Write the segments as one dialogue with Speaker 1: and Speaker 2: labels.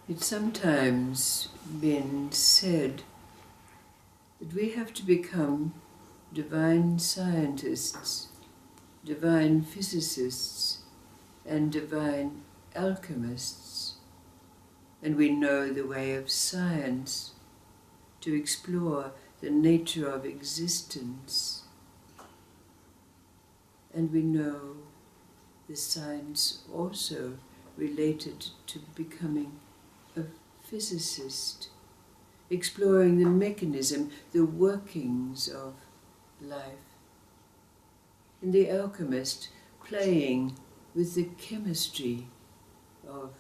Speaker 1: It's sometimes been said that we have to become divine scientists, divine physicists, and divine alchemists, and we know the way of science to explore the nature of existence, and we know the science also related to becoming a physicist, exploring the mechanism, the workings of life, and the alchemist playing with the chemistry of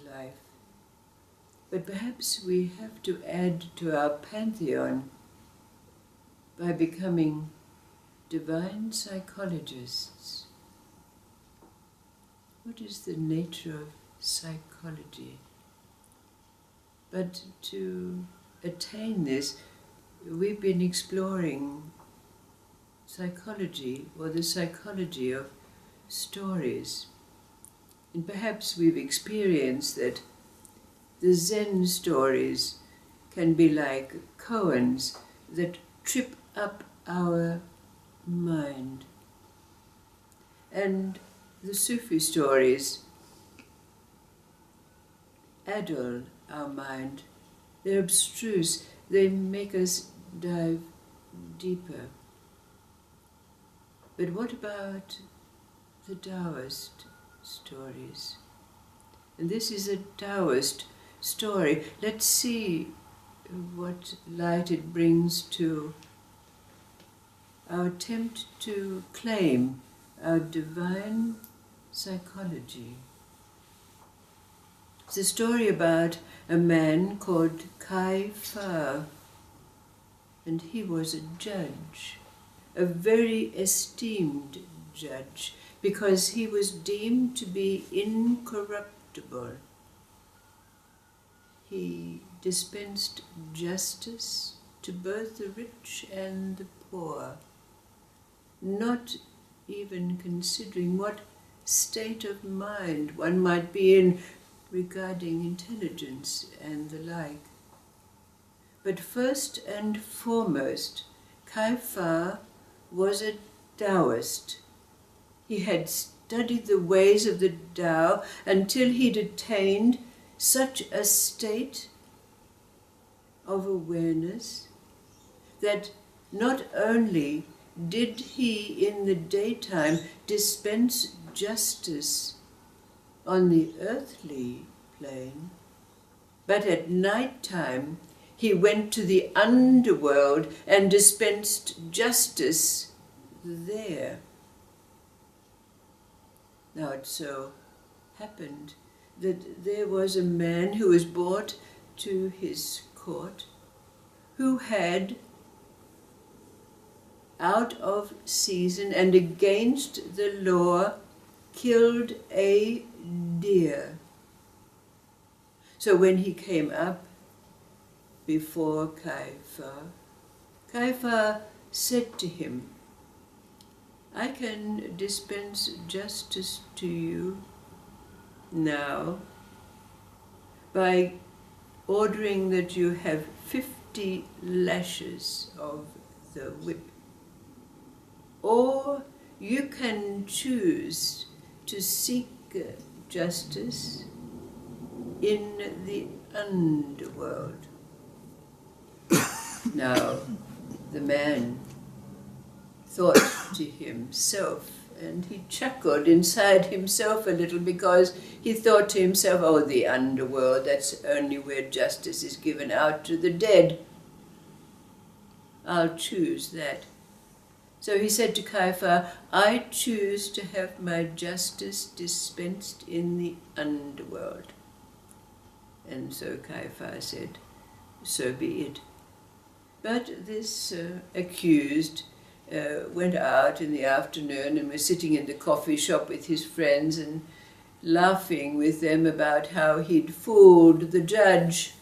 Speaker 1: life. But perhaps we have to add to our pantheon by becoming divine psychologists. What is the nature of psychology? But to attain this, we've been exploring psychology, or the psychology of stories. And perhaps we've experienced that the Zen stories can be like koans that trip up our mind. And the Sufi stories addle our mind. They're abstruse. They make us dive deeper. But what about the Taoist stories? And this is a Taoist story. Let's see what light it brings to our attempt to claim our divine psychology. It's a story about a man called Kai Fa, and he was a judge, a very esteemed judge, because he was deemed to be incorruptible. He dispensed justice to both the rich and the poor, not even considering what state of mind one might be in regarding intelligence and the like. But first and foremost, Kai Fa was a Taoist. He had studied the ways of the Tao until he'd attained such a state of awareness that not only did he in the daytime dispense justice on the earthly plane, but at night time he went to the underworld and dispensed justice there. Now it so happened that there was a man who was brought to his court who had, out of season and against the law, killed a deer. So when he came up before Kai Fa said to him, "I can dispense justice to you now by ordering that you have 50 lashes of the whip. Or you can choose to seek justice in the underworld." Now, the man thought to himself, and he chuckled inside himself a little, because he thought to himself, "Oh, the underworld, that's only where justice is given out to the dead. I'll choose that." So he said to Kai Fa, "I choose to have my justice dispensed in the underworld." And so Kai Fa said, "So be it." But this accused went out in the afternoon and was sitting in the coffee shop with his friends and laughing with them about how he'd fooled the judge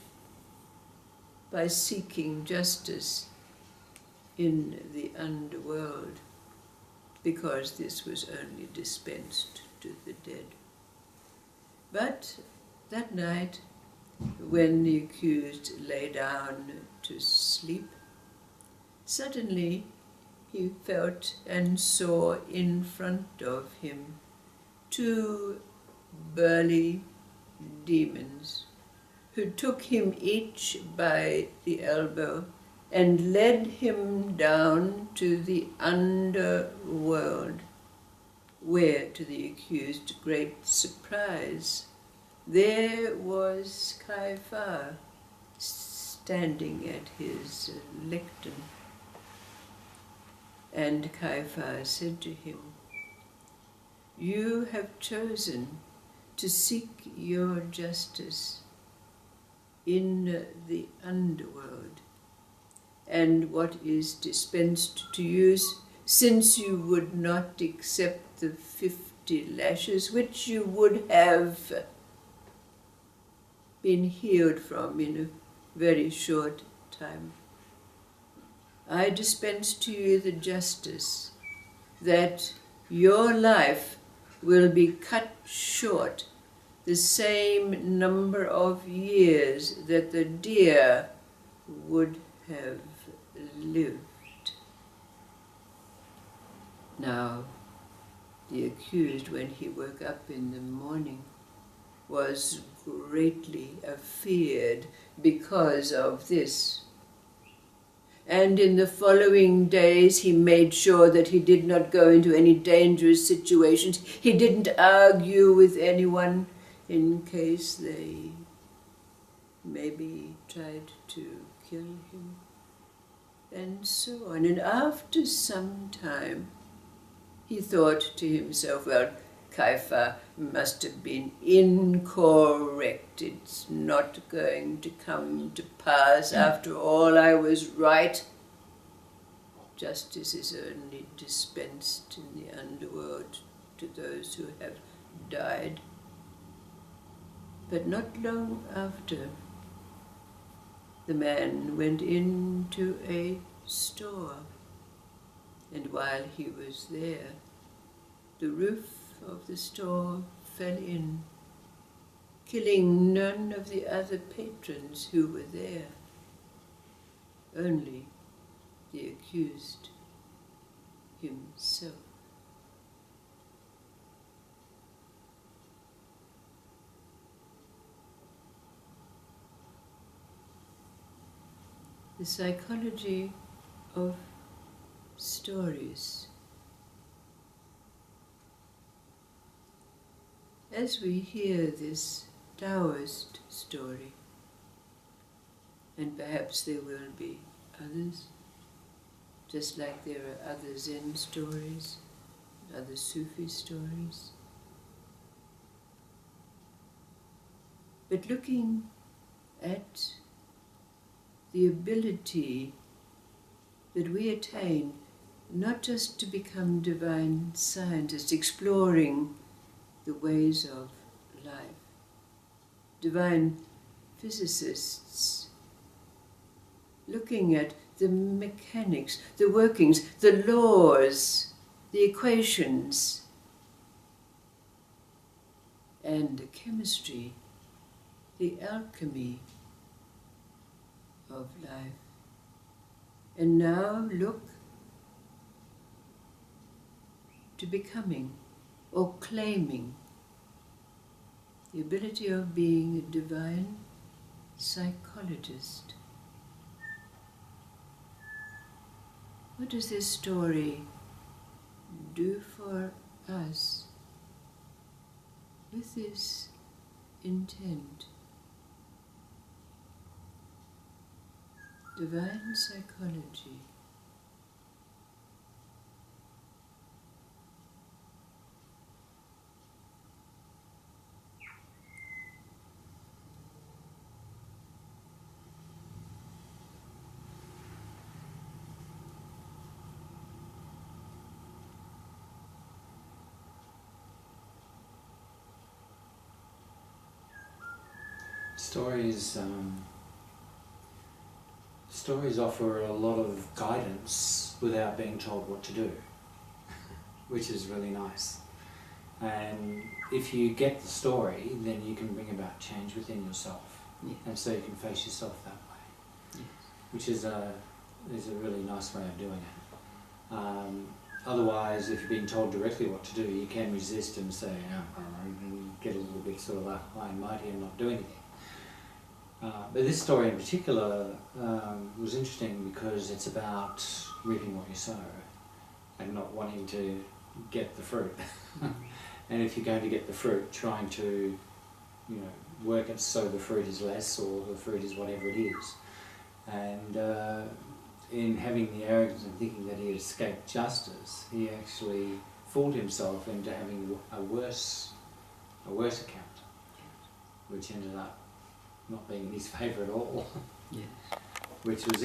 Speaker 1: by seeking justice in the underworld, because this was only dispensed to the dead. But that night when the accused lay down to sleep, suddenly he felt and saw in front of him two burly demons who took him each by the elbow and led him down to the underworld, where, to the accused's great surprise, there was Kaifa standing at his lectern. And Kaifa said to him, "You have chosen to seek your justice in the underworld, and what is dispensed to you, since you would not accept the 50 lashes which you would have been healed from in a very short time. I dispense to you the justice that your life will be cut short the same number of years that the deer would have lived." Now, the accused, when he woke up in the morning, was greatly afeared because of this. And in the following days he made sure that he did not go into any dangerous situations. He didn't argue with anyone in case they maybe tried to kill him, and so on. And after some time, he thought to himself, well, Kaifa must have been incorrect. It's not going to come to pass. After all, I was right. Justice is only dispensed in the underworld to those who have died. But not long after, the man went into a store, and while he was there, the roof of the store fell in, killing none of the other patrons who were there, only the accused himself. The psychology of stories. As we hear this Taoist story, and perhaps there will be others, just like there are other Zen stories, other Sufi stories, but looking at the ability that we attain not just to become divine scientists exploring the ways of life, divine physicists looking at the mechanics, the workings, the laws, the equations, and the chemistry, the alchemy of life. And now look to becoming or claiming the ability of being a divine psychologist. What does this story do for us with this intent? Divine psychology.
Speaker 2: Stories offer a lot of guidance without being told what to do, which is really nice. And if you get the story, then you can bring about change within yourself.
Speaker 1: Yeah.
Speaker 2: and so you can face yourself that way,
Speaker 1: Yes.
Speaker 2: which is a really nice way of doing it. Otherwise, if you're being told directly what to do, you can resist and say, and you get a little bit sort of high and mighty and not do anything. But this story in particular was interesting because it's about reaping what you sow and not wanting to get the fruit. And if you're going to get the fruit, trying to, work it so the fruit is less or the fruit is whatever it is. And in having the arrogance and thinking that he had escaped justice, he actually fooled himself into having a worse account, which ended up not being in his favour at all.
Speaker 1: Yes.
Speaker 2: Which was